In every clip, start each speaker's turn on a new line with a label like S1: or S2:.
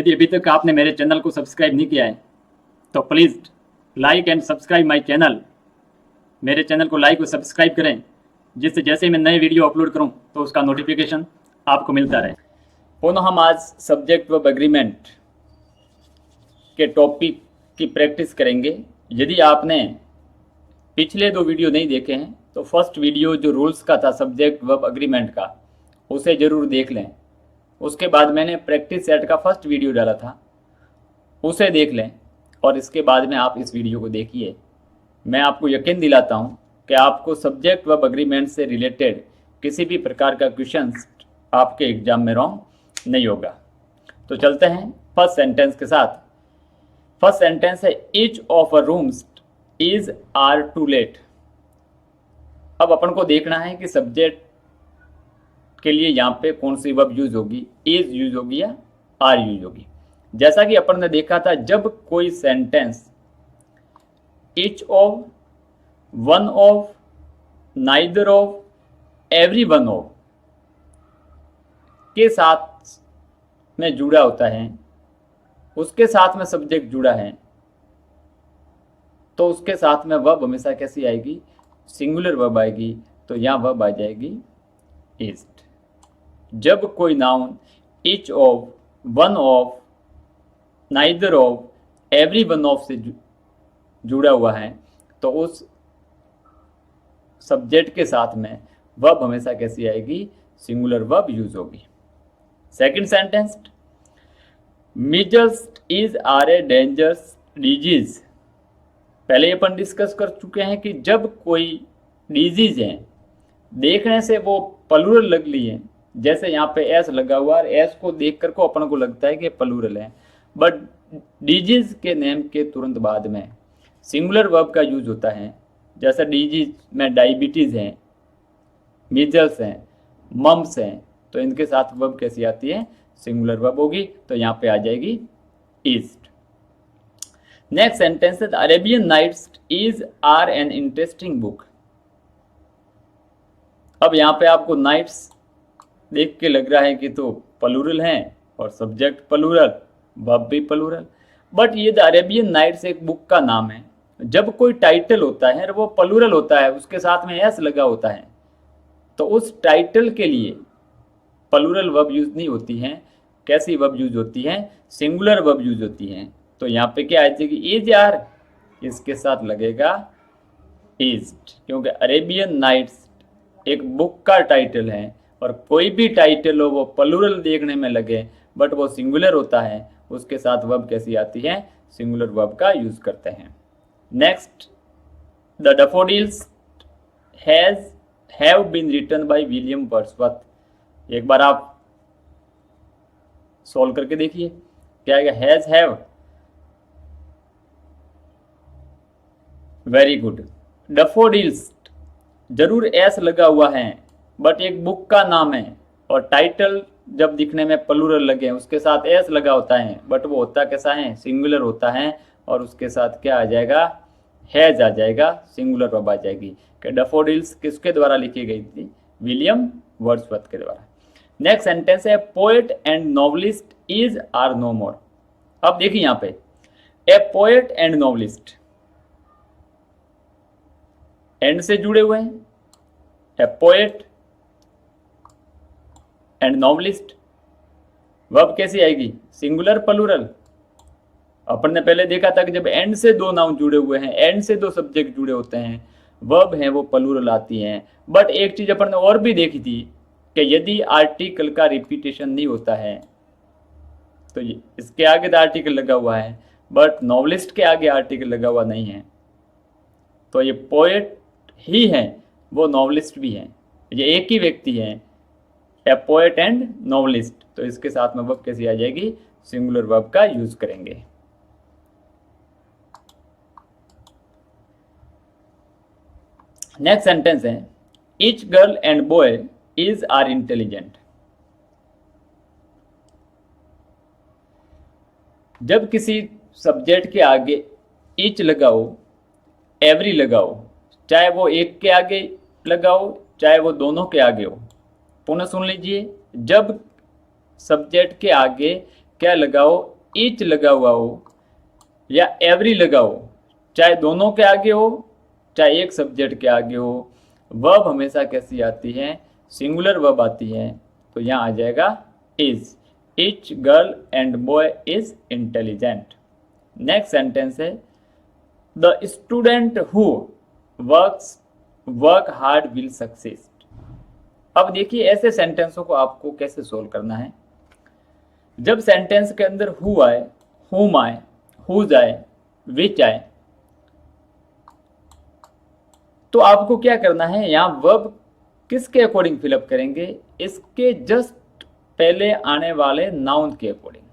S1: यदि अभी तक आपने मेरे चैनल को सब्सक्राइब नहीं किया है तो please like and subscribe my channel. मेरे चैनल को लाइक और सब्सक्राइब करें, जिससे जैसे मैं नए वीडियो अपलोड करूं तो उसका नोटिफिकेशन आपको मिलता रहे। पुनः हम आज सब्जेक्ट वर्ब एग्रीमेंट के टॉपिक की प्रैक्टिस करेंगे। यदि आपने पिछले 2 वीडियो नहीं देखे हैं तो फर्स्ट वीडियो जो रूल्स का था सब्जेक्ट वर्ब एग्रीमेंट का, उसे ज़रूर देख लें। उसके बाद मैंने प्रैक्टिस सेट का फर्स्ट वीडियो डाला था, उसे देख लें और इसके बाद में आप इस वीडियो को देखिए। मैं आपको यकीन दिलाता हूं कि आपको सब्जेक्ट वर्ब एग्रीमेंट से रिलेटेड किसी भी प्रकार का क्वेश्चंस आपके एग्जाम में रॉन्ग नहीं होगा। तो चलते हैं फर्स्ट सेंटेंस के साथ। फर्स्ट सेंटेंस है each of a rooms is are to let. अब अपन को देखना है कि सब्जेक्ट के लिए यहाँ पे कौन सी वर्ब यूज होगी, इज यूज होगी या आर यूज होगी। जैसा कि अपन ने देखा था, जब कोई sentence each of, one of, neither of, every one of के साथ में जुड़ा होता है, उसके साथ में सब्जेक्ट जुड़ा है, तो उसके साथ में वर्ब हमेशा कैसी आएगी, सिंगुलर वर्ब आएगी। तो यहाँ वर्ब आ जाएगी इज। जब कोई noun each of, one of, neither of, every one of से जुड़ा हुआ है तो उस सब्जेक्ट के साथ में वर्ब हमेशा कैसी आएगी, सिंगुलर वर्ब यूज होगी। Second sentence, measles is are a dangerous disease. पहले अपन डिस्कस कर चुके हैं कि जब कोई डिजीज है, देखने से वो प्लूरल लग ली है, जैसे यहाँ पे एस लगा हुआ है, एस को देख कर को अपन को लगता है कि प्लूरल है, बट डिजीज के नेम के तुरंत बाद में सिंगुलर वर्ब का यूज होता है। जैसे डिजीज में डायबिटीज है, मीजल्स हैं, मम्स हैं, तो इनके साथ वर्ब कैसी आती है, सिंगुलर वर्ब होगी। तो यहाँ पे आ जाएगी इज। नेक्स्ट सेंटेंस है Arabian Nights is are an interesting book. अब यहाँ पे आपको नाइट्स देख के लग रहा है कि तो प्लूरल हैं और सब्जेक्ट प्लूरल, वर्ब भी प्लूरल, बट ये द अरेबियन नाइट्स एक बुक का नाम है। जब कोई टाइटल होता है और वो प्लूरल होता है, उसके साथ में एस लगा होता है, तो उस टाइटल के लिए प्लूरल वर्ब यूज नहीं होती हैं। कैसी वर्ब यूज होती हैं, सिंगुलर वर्ब यूज होती हैं। तो यहाँ पे क्या आ जाएगी, इज आर, इसके साथ लगेगा इज, क्योंकि अरेबियन नाइट्स एक बुक का टाइटल है और कोई भी टाइटल हो वो प्लूरल देखने में लगे बट वो सिंगुलर होता है, उसके साथ वर्ब कैसी आती है, सिंगुलर वर्ब का यूज करते हैं। Next, the daffodils have been written by William Wordsworth. एक बार आप सॉल्व करके देखिए क्या आएगा, has, have, very good. Daffodils जरूर एस लगा हुआ है बट एक बुक का नाम है और टाइटल जब दिखने में प्लूरल लगे उसके साथ एस लगा होता है, बट वो होता कैसा है, सिंगुलर होता है, और उसके साथ क्या आ जाएगा, हैज आ जाएगा, सिंगुलर वर्ब आ जाएगी। कि डैफोडिल्स किसके द्वारा लिखी गई थी, विलियम वर्ड्सवर्थ के द्वारा। नेक्स्ट सेंटेंस है poet and novelist is are no more. अब देखिए यहाँ पे a poet and novelist and से जुड़े हुए हैं, a poet and novelist, verb कैसी आएगी, सिंगुलर प्लूरल। अपन ने पहले देखा था कि जब एंड से 2 नाउन जुड़े हुए हैं, एंड से 2 सब्जेक्ट जुड़े होते हैं, वर्ब हैं वो प्लूरल आती हैं। बट एक चीज अपन ने और भी देखी थी कि यदि आर्टिकल का रिपीटेशन नहीं होता है तो इसके आगे तो आर्टिकल लगा हुआ है बट नॉवलिस्ट के आगे आर्टिकल लगा हुआ नहीं है, तो ये पोएट ही हैं, वो नॉवलिस्ट भी हैं, ये एक ही व्यक्ति हैं, ए पोएट एंड नॉवलिस्ट। तो इसके साथ में वर्ब कैसी आ जाएगी, सिंगुलर वर्ब का यूज करेंगे। नेक्स्ट सेंटेंस है each girl and boy is are intelligent. जब किसी सब्जेक्ट के आगे ईच लगाओ, एवरी लगाओ, चाहे वो एक के आगे लगाओ चाहे वो दोनों के आगे हो, पुनः सुन लीजिए, जब सब्जेक्ट के आगे क्या लगाओ, ईच लगा हुआ हो या एवरी लगा हो, चाहे दोनों के आगे हो चाहे एक सब्जेक्ट के आगे हो, वर्ब हमेशा कैसी आती है, सिंगुलर वर्ब आती है। तो यहाँ आ जाएगा is. Each girl and boy is intelligent. Next sentence है the student who work hard will success. अब देखिए ऐसे सेंटेंसों को आपको कैसे सोल्व करना है। जब सेंटेंस के अंदर हु आए, हुम आए, हुज आए, विच आए, तो आपको क्या करना है, यहाँ वर्ब किसके अकॉर्डिंग फिलअप करेंगे, इसके जस्ट पहले आने वाले नाउन के अकॉर्डिंग।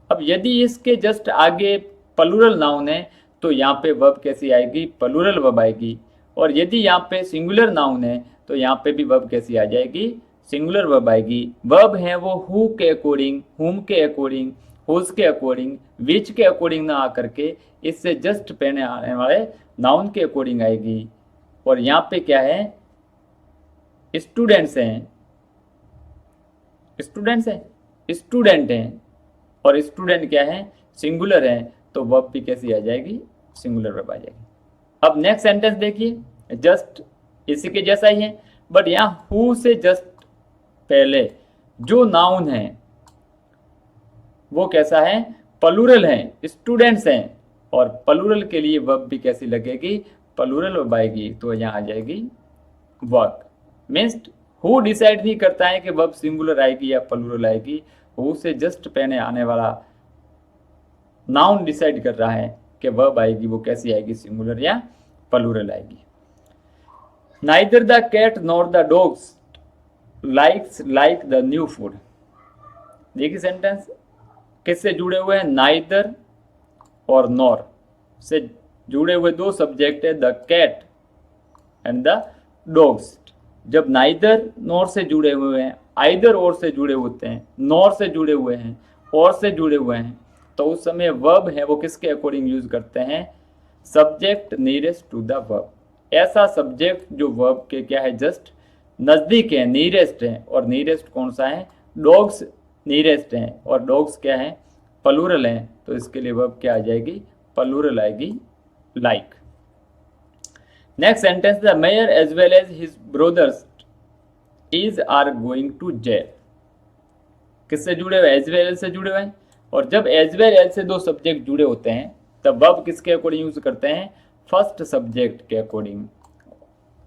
S1: अब यदि इसके जस्ट आगे प्लूरल नाउन है तो यहाँ पे वर्ब कैसी आएगी, प्लूरल वर्ब आएगी। और यदि यहाँ पे सिंगुलर नाउन है तो यहाँ पे भी वर्ब कैसी आ जाएगी, सिंगुलर वर्ब आएगी। वर्ब है वो हु के अकॉर्डिंग, हुम के अकॉर्डिंग, हुज के अकॉर्डिंग, विच के अकॉर्डिंग ना आकर के इससे जस्ट पहले आने वाले नाउन के अकॉर्डिंग आएगी। और यहाँ पे क्या है, स्टूडेंट्स हैं, स्टूडेंट्स हैं, स्टूडेंट हैं, और स्टूडेंट क्या है, सिंगुलर है, तो वर्ब भी कैसी आ जाएगी, सिंगुलर वर्ब आ जाएगी। अब नेक्स्ट सेंटेंस देखिए, जस्ट इसी के जैसा ही है, बट यहाँ हु से जस्ट पहले जो नाउन है वो कैसा है, प्लूरल है, स्टूडेंट्स हैं, और प्लूरल के लिए वर्ब भी कैसी लगेगी, प्लूरल वर्ब आएगी। तो यहाँ आ जाएगी वर्क। मीन्स हु डिसाइड नहीं करता है कि वर्ब सिंगुलर आएगी या प्लूरल आएगी, हु से जस्ट पहले आने वाला नाउन डिसाइड कर रहा है कि वर्ब आएगी वो कैसी आएगी, सिंगुलर या प्लूरल आएगी। Neither the cat nor the dogs likes like the new food. देखिए सेंटेंस किससे जुड़े हुए हैं, नाइदर और नॉर से जुड़े हुए दो सब्जेक्ट है, the cat and the dogs. जब नाइदर नॉर से जुड़े हुए हैं, आइदर और से जुड़े होते हैं, नॉर से जुड़े हुए हैं, और से जुड़े हुए हैं, तो उस समय वर्ब है वो किसके अकॉर्डिंग यूज करते हैं, subject nearest to the verb. ऐसा सब्जेक्ट जो वर्ब के क्या है, जस्ट नजदीक है, नियरेस्ट है, और नियरेस्ट कौन सा है, डॉग्स नियरेस्ट है, और डॉग्स क्या है, प्लूरल है, तो इसके लिए वर्ब क्या आ जाएगी, प्लूरल आएगी, like. Next sentence, the mayor as well as his brothers is are going to jail. किससे जुड़े हुए, एज वेल एज से जुड़े हुए हैं, और जब एज वेल एज से दो सब्जेक्ट जुड़े होते हैं तब वर्ब किसके अकॉर्डिंग यूज करते हैं, फर्स्ट सब्जेक्ट के अकॉर्डिंग,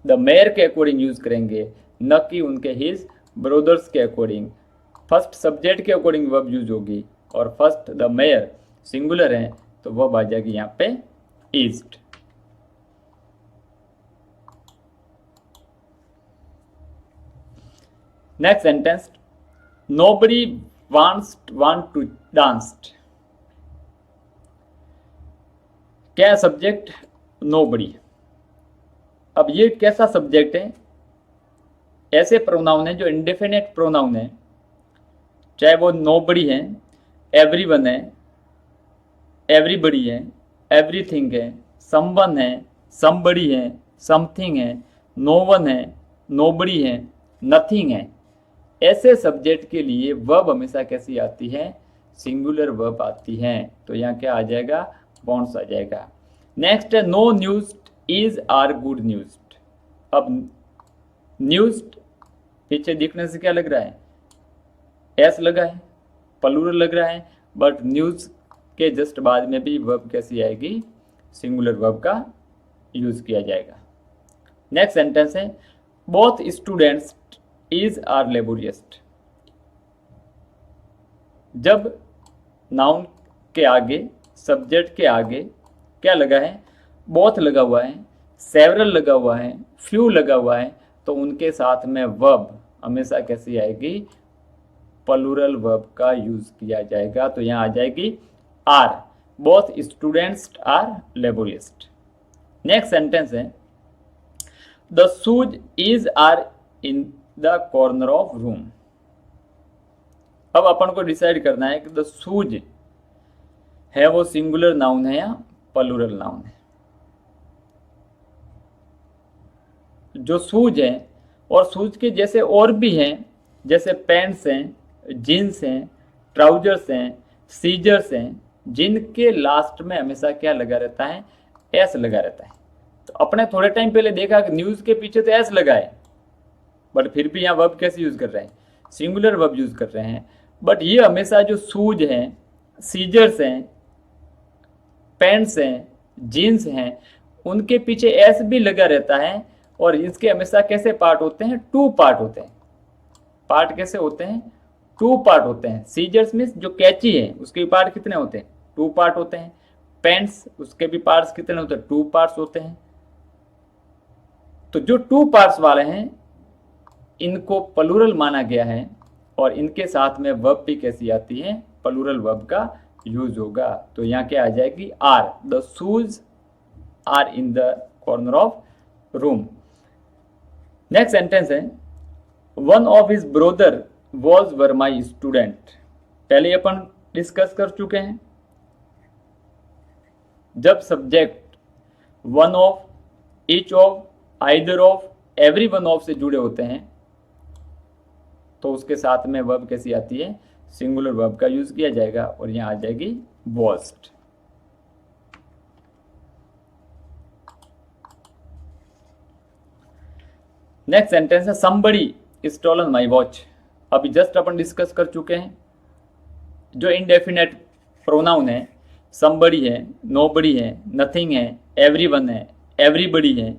S1: द मेयर के अकॉर्डिंग यूज करेंगे, न कि उनके हिज ब्रदर्स के अकॉर्डिंग। फर्स्ट सब्जेक्ट के अकॉर्डिंग वर्ब यूज होगी, और फर्स्ट द मेयर सिंगुलर है तो वर्ब आ जाएगी यहाँ पे ईस्ट। Next sentence, nobody want to dance. क्या सब्जेक्ट, नोबडी। अब ये कैसा सब्जेक्ट है, ऐसे प्रोनाउन है जो इंडेफिनेट प्रोनाउन है, चाहे वो नोबडी है, एवरीवन है, एवरीबडी है, एवरीथिंग है, समवन है, समबडी है, समथिंग है, नोवन है, नोबडी है, नथिंग है। ऐसे सब्जेक्ट के लिए वर्ब हमेशा कैसी आती है, सिंगुलर वर्ब आती है। तो यहाँ क्या आ जाएगा, बॉन्ड्स आ जाएगा। नेक्स्ट है no news is are good news. अब न्यूज पीछे दिखने से क्या लग रहा है, एस लगा है, प्लूरल लग रहा है, बट न्यूज के जस्ट बाद में भी वर्ब कैसी आएगी, सिंगुलर वर्ब का यूज किया जाएगा। नेक्स्ट सेंटेंस है both students is are laborious. जब नाउन के आगे, सब्जेक्ट के आगे क्या लगा है, बोथ लगा हुआ है, सेवरल लगा हुआ है, फ्यू लगा हुआ है, तो उनके साथ में वर्ब हमेशा कैसी आएगी, प्लूरल वर्ब का यूज किया जाएगा। तो यहाँ आ जाएगी are, both students are laborious. Next sentence है the shoes is are in the corner of room. अब अपन को डिसाइड करना है कि द शूज है वो सिंगुलर नाउन है या प्लूरल नाउन है। जो शूज है, और शूज के जैसे और भी हैं, जैसे पैंट्स हैं, जीन्स हैं, ट्राउजर्स हैं, सीजर्स हैं जिनके लास्ट में हमेशा क्या लगा रहता है, एस लगा रहता है। तो अपने थोड़े टाइम पहले देखा कि न्यूज़ के पीछे तो एस लगा है, बट फिर भी यहाँ वर्ब कैसे यूज़ कर रहे हैं, सिंगुलर वर्ब यूज़ कर रहे हैं। बट ये हमेशा जो शूज हैं, सीजर्स हैं, पैंट्स हैं, जीन्स हैं, उनके पीछे एस भी लगा रहता है। और इसके हमेशा कैसे पार्ट होते हैं, टू पार्ट होते हैं। पार्ट कैसे होते हैं, टू पार्ट होते हैं। सीजर्स मीन्स जो कैची है उसके पार्ट कितने होते हैं, टू पार्ट होते हैं। पेंट्स उसके भी पार्ट्स कितने होते हैं, टू पार्ट्स होते हैं। तो जो टू पार्ट्स वाले हैं इनको प्लूरल माना गया है, और इनके साथ में वर्ब भी कैसी आती है, प्लूरल वर्ब का यूज होगा। तो यहाँ क्या आ जाएगी, are, the shoes are in the corner of room. Next sentence है, one of his brother was were my student. पहले अपन डिस्कस कर चुके हैं, जब subject one of, each of, either of, every one of से जुड़े होते हैं तो उसके साथ में वर्ब कैसी आती है, सिंगुलर वर्ब का यूज किया जाएगा, और यहां आ जाएगी वॉस्ट। नेक्स्ट सेंटेंस है, समबडी स्टोलन माई वॉच। अभी जस्ट अपन डिस्कस कर चुके हैं, जो इनडेफिनेट प्रोनाउन है, समबडी है, नोबडी है, नथिंग है, एवरीवन है, एवरीबडी है,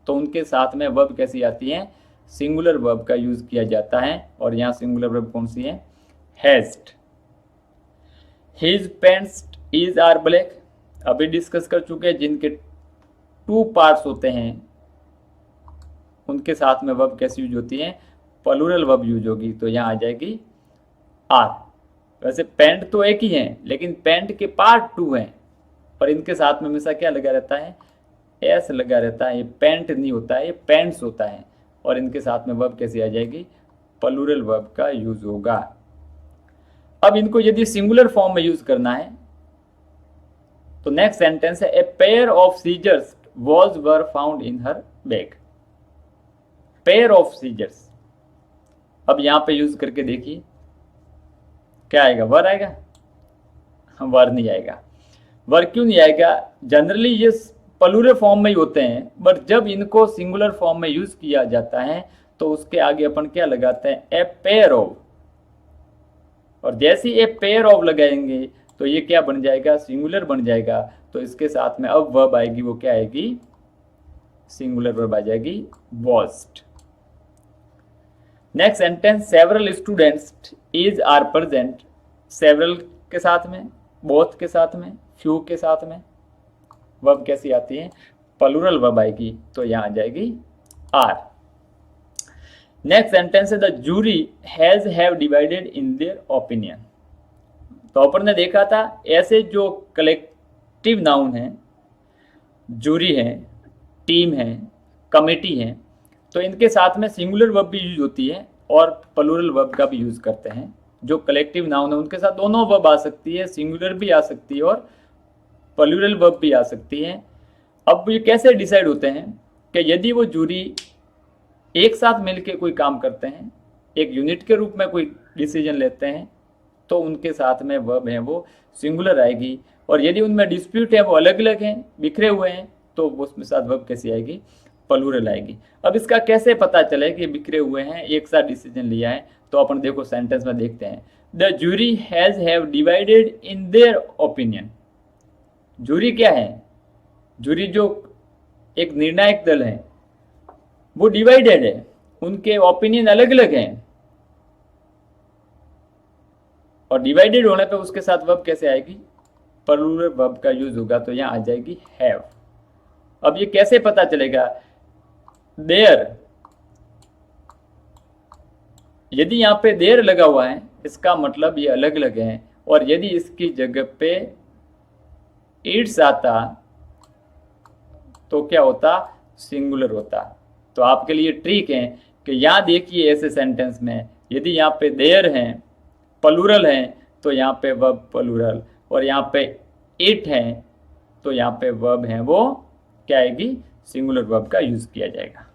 S1: तो उनके साथ में वर्ब कैसी आती है, सिंगुलर वर्ब का यूज किया जाता है। और यहां सिंगुलर वर्ब कौन सी है, हैस्ट। His pants is are black, अभी डिस्कस कर चुके हैं, जिनके टू पार्ट्स होते हैं उनके साथ में वर्ब कैसी यूज होती है, प्लूरल वर्ब यूज होगी। तो यहां आ जाएगी आर। वैसे पैंट तो एक ही है, लेकिन पैंट के पार्ट टू हैं, पर इनके साथ में हमेशा क्या लगा रहता है, एस लगा रहता है। ये पैंट नहीं होता है, ये पैंट्स होता है। और इनके साथ में वर्ब कैसी आ जाएगी, प्लूरल वर्ब का यूज होगा। अब इनको यदि सिंगुलर फॉर्म में यूज करना है तो नेक्स्ट सेंटेंस है, a pair of scissors was were found in her bag. Pair of scissors, अब यहां पे यूज करके देखिए क्या आएगा, वर आएगा, वर नहीं आएगा। वर क्यों नहीं आएगा, जनरली ये प्लूरल फॉर्म में ही होते हैं, बट जब इनको सिंगुलर फॉर्म में यूज किया जाता है तो उसके आगे अपन क्या लगाते हैं, ए पेयर ऑफ। और जैसे ए पेयर ऑफ लगाएंगे तो ये क्या बन जाएगा, सिंगुलर बन जाएगा। तो इसके साथ में अब वर्ब आएगी, वो क्या आएगी, सिंगुलर वर्ब आ जाएगी, was. Next sentence, several students is are present. Several के साथ में, बोथ के साथ में, फ्यू के साथ में वर्ब कैसी आती है, प्लूरल वर्ब आएगी। तो यहां आ जाएगी आर। नेक्स्ट सेंटेंस है, the jury has have divided in their opinion. तो अपन ने देखा था ऐसे जो कलेक्टिव नाउन है, जूरी है, टीम है, कमेटी है, तो इनके साथ में सिंगुलर वर्ब भी यूज होती है और प्लूरल वर्ब का भी यूज करते हैं। जो कलेक्टिव नाउन है उनके साथ दोनों वर्ब आ सकती है, सिंगुलर भी आ सकती है और प्लूरल वर्ब भी आ सकती है। अब ये कैसे डिसाइड होते हैं कि यदि वो जूरी एक साथ मिलकर कोई काम करते हैं, एक यूनिट के रूप में कोई डिसीजन लेते हैं, तो उनके साथ में वर्ब है वो सिंगुलर आएगी। और यदि उनमें डिस्प्यूट है, वो अलग अलग हैं, बिखरे हुए हैं, तो उसमें साथ वर्ब कैसी आएगी, प्लूरल आएगी। अब इसका कैसे पता चले कि बिखरे हुए हैं, एक साथ डिसीजन लिया है, तो अपन देखो सेंटेंस में देखते हैं, the jury has have divided in their opinion. Jury क्या है, जूरी जो एक निर्णायक दल है वो डिवाइडेड है, उनके ओपिनियन अलग अलग हैं, और डिवाइडेड होने पे उसके साथ वर्ब कैसे आएगी, प्लूरल वर्ब का यूज होगा। तो यहां आ जाएगी हैव। अब ये कैसे पता चलेगा, देयर, यदि यहां पे देयर लगा हुआ है इसका मतलब ये अलग अलग हैं, और यदि इसकी जगह पे इट्स आता तो क्या होता, सिंगुलर होता। तो आपके लिए ट्रिक है कि यहां देखिए ऐसे सेंटेंस में यदि यहां पे देयर हैं, प्लूरल हैं, तो यहां पे वर्ब प्लूरल, और यहां पे इट है तो यहां पे वर्ब है वो क्या आएगी, सिंगुलर वर्ब का यूज किया जाएगा।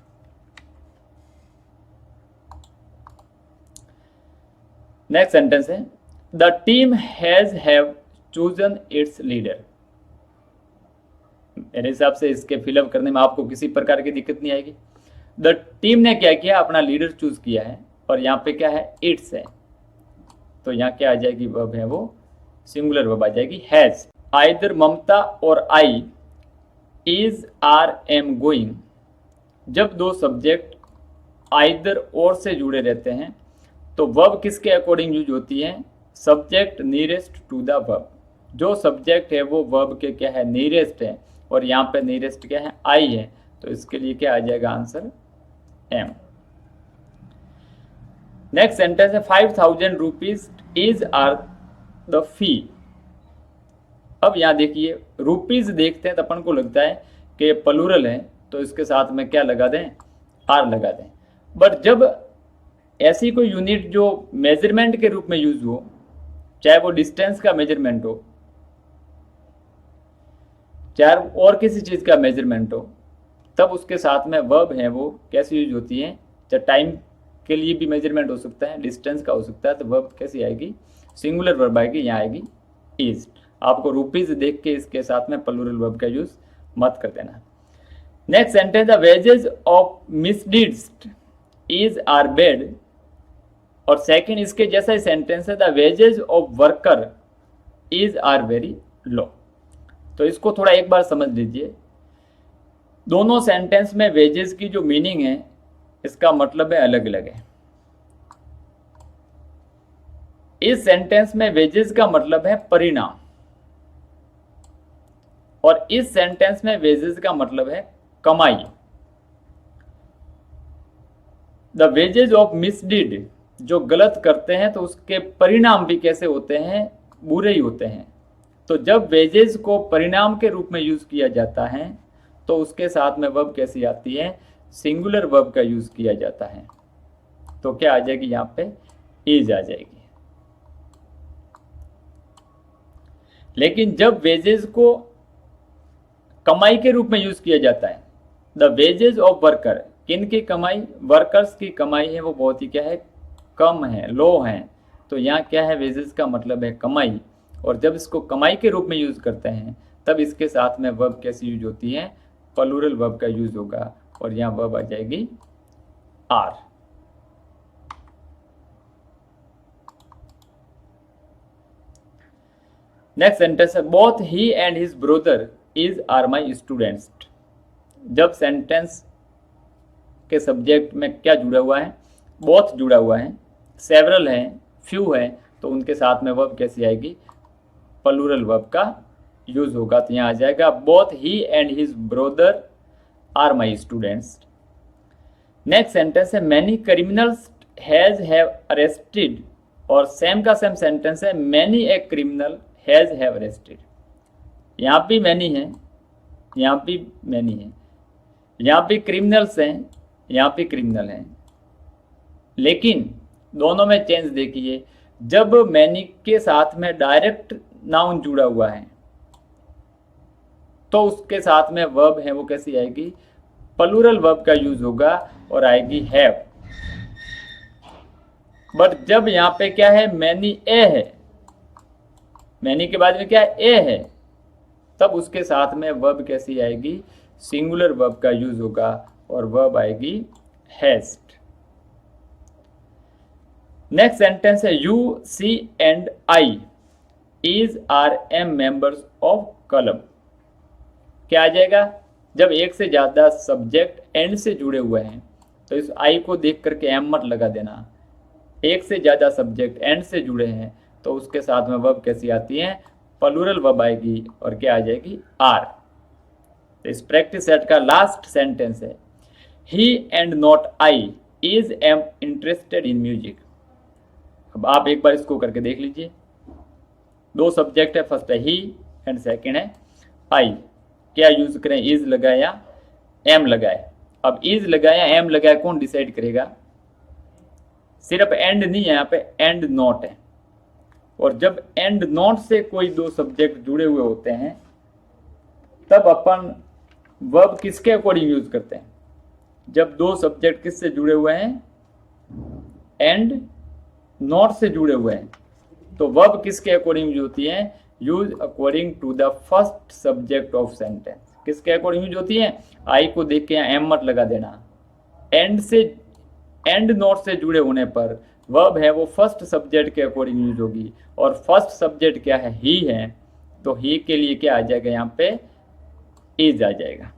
S1: नेक्स्ट सेंटेंस है, the team has have chosen it's leader. मेरे हिसाब से इसके फिलअप करने में आपको किसी प्रकार की दिक्कत नहीं आएगी। द टीम ने क्या किया, अपना लीडर चूज किया है, और यहाँ पे क्या है, इट्स है, तो यहाँ क्या आ जाएगी, वर्ब है वो सिंगुलर वर्ब आ जाएगी, हैज। आइदर ममता और आई, इज, आर, एम, गोइंग। जब दो सब्जेक्ट आइदर और से जुड़े रहते हैं तो वर्ब किसके अकॉर्डिंग यूज होती है, subject nearest to the verb. जो सब्जेक्ट है वो वर्ब के क्या है, नियरेस्ट है, और यहाँ पे नियरेस्ट क्या है, आई है, तो इसके लिए क्या आ जाएगा आंसर, एम। नेक्स्ट सेंटेंस है 5000 rupees is are the fee. अब यहाँ देखिए रुपीज देखते हैं तो अपन को लगता है कि प्लूरल है, तो इसके साथ में क्या लगा दें, आर लगा दें। बट जब ऐसी कोई यूनिट जो मेजरमेंट के रूप में यूज हो, चाहे वो डिस्टेंस का मेजरमेंट हो, चाहे और किसी चीज का मेजरमेंट हो, तब उसके साथ में वर्ब है वो कैसे यूज होती है, चाहे टाइम के लिए भी मेजरमेंट हो सकता है, डिस्टेंस का हो सकता है, तो वर्ब कैसी आएगी, सिंगुलर वर्ब आएगी, यहाँ आएगी इज। आपको रुपीज देख के इसके साथ में प्लूरल वर्ब का यूज मत कर देना। Next sentence, the wages of misdeeds is are bad, और सेकंड इसके जैसा ही सेंटेंस है, the wages of worker is are very low. तो इसको थोड़ा एक बार समझ लीजिए। दोनों सेंटेंस में वेजेस की जो मीनिंग है इसका मतलब है अलग अलग है। इस सेंटेंस में वेजेस का मतलब है परिणाम, और इस सेंटेंस में वेजेस का मतलब है कमाई। द वेजेस ऑफ मिसडीड, जो गलत करते हैं तो उसके परिणाम भी कैसे होते हैं, बुरे ही होते हैं। तो जब वेजेस को परिणाम के रूप में यूज किया जाता है तो उसके साथ में वर्ब कैसी आती है, सिंगुलर वर्ब का यूज किया जाता है, तो क्या आ जाएगी, यहाँ पे इज आ जाएगी। लेकिन जब वेजेस को कमाई के रूप में यूज किया जाता है, द वेजेस ऑफ वर्कर, किन की कमाई, वर्कर्स की कमाई है वो बहुत ही क्या है, कम है, लो है, तो यहाँ क्या है, वेजेस का मतलब है कमाई, और जब इसको कमाई के रूप में यूज करते हैं तब इसके साथ में वर्ब कैसी यूज होती है, प्लूरल वर्ब का यूज होगा, और यहाँ वर्ब आ जाएगी आर। नेक्स्ट सेंटेंस है both he and his brother is are my students. जब सेंटेंस के सब्जेक्ट में क्या जुड़ा हुआ है, बोथ जुड़ा हुआ है, सेवरल है, फ्यू है, तो उनके साथ में वर्ब कैसी आएगी, प्लूरल वर्ब का यूज होगा, तो यहाँ आ जाएगा both he and his brother are my students. Next sentence है many criminals has have arrested, और सेम का सेम सेंटेंस है many a criminal has have arrested. यहाँ भी मैनी है, यहाँ भी मैनी है, यहाँ भी क्रिमिनल्स हैं, यहाँ भी क्रिमिनल हैं, लेकिन दोनों में चेंज देखिए, जब मैनी के साथ में डायरेक्ट नाउन जुड़ा हुआ है तो उसके साथ में वर्ब है वो कैसी आएगी, प्लूरल वर्ब का यूज होगा और आएगी हैव। बट जब यहाँ पे क्या है, मैनी ए है, मैनी के बाद में क्या है, ए है, तब उसके साथ में वर्ब कैसी आएगी, सिंगुलर वर्ब का यूज होगा और वर्ब आएगी हैज्ड। नेक्स्ट सेंटेंस है you, see and I is are am members of club. क्या आ जाएगा, जब एक से ज्यादा सब्जेक्ट एंड से जुड़े हुए हैं तो इस आई को देख करके एम मत लगा देना। एक से ज्यादा सब्जेक्ट एंड से जुड़े हैं तो उसके साथ में वर्ब कैसी आती है, प्लूरल वर्ब आएगी और क्या आ जाएगी, आर। तो इस प्रैक्टिस सेट का लास्ट सेंटेंस है he and not I is am interested in music. अब आप एक बार इसको करके देख लीजिए। दो सब्जेक्ट है, फर्स्ट है ही एंड सेकंड है आई। क्या यूज करें, इज लगाए या एम लगाए। अब इज लगाया एम लगाया कौन डिसाइड करेगा, सिर्फ एंड नहीं है, यहाँ पे एंड नॉट है। और जब एंड नॉट से कोई दो सब्जेक्ट जुड़े हुए होते हैं तब अपन वर्ब किसके अकॉर्डिंग यूज करते हैं, जब दो सब्जेक्ट किससे जुड़े हुए हैं, एंड नॉट से जुड़े हुए हैं तो वर्ब किसके अकॉर्डिंग यूज होती है? Use according to the first subject of sentence. किसके अकॉर्डिंग यूज होती है? आई को देख के यहाँ एम मत लगा देना। एंड से, एंड नोट से जुड़े होने पर वर्ब है वो फर्स्ट सब्जेक्ट के अकॉर्डिंग यूज होगी, और फर्स्ट सब्जेक्ट क्या है? ही है, तो ही के लिए क्या आ जाएगा यहाँ पे? इज आ जाएगा।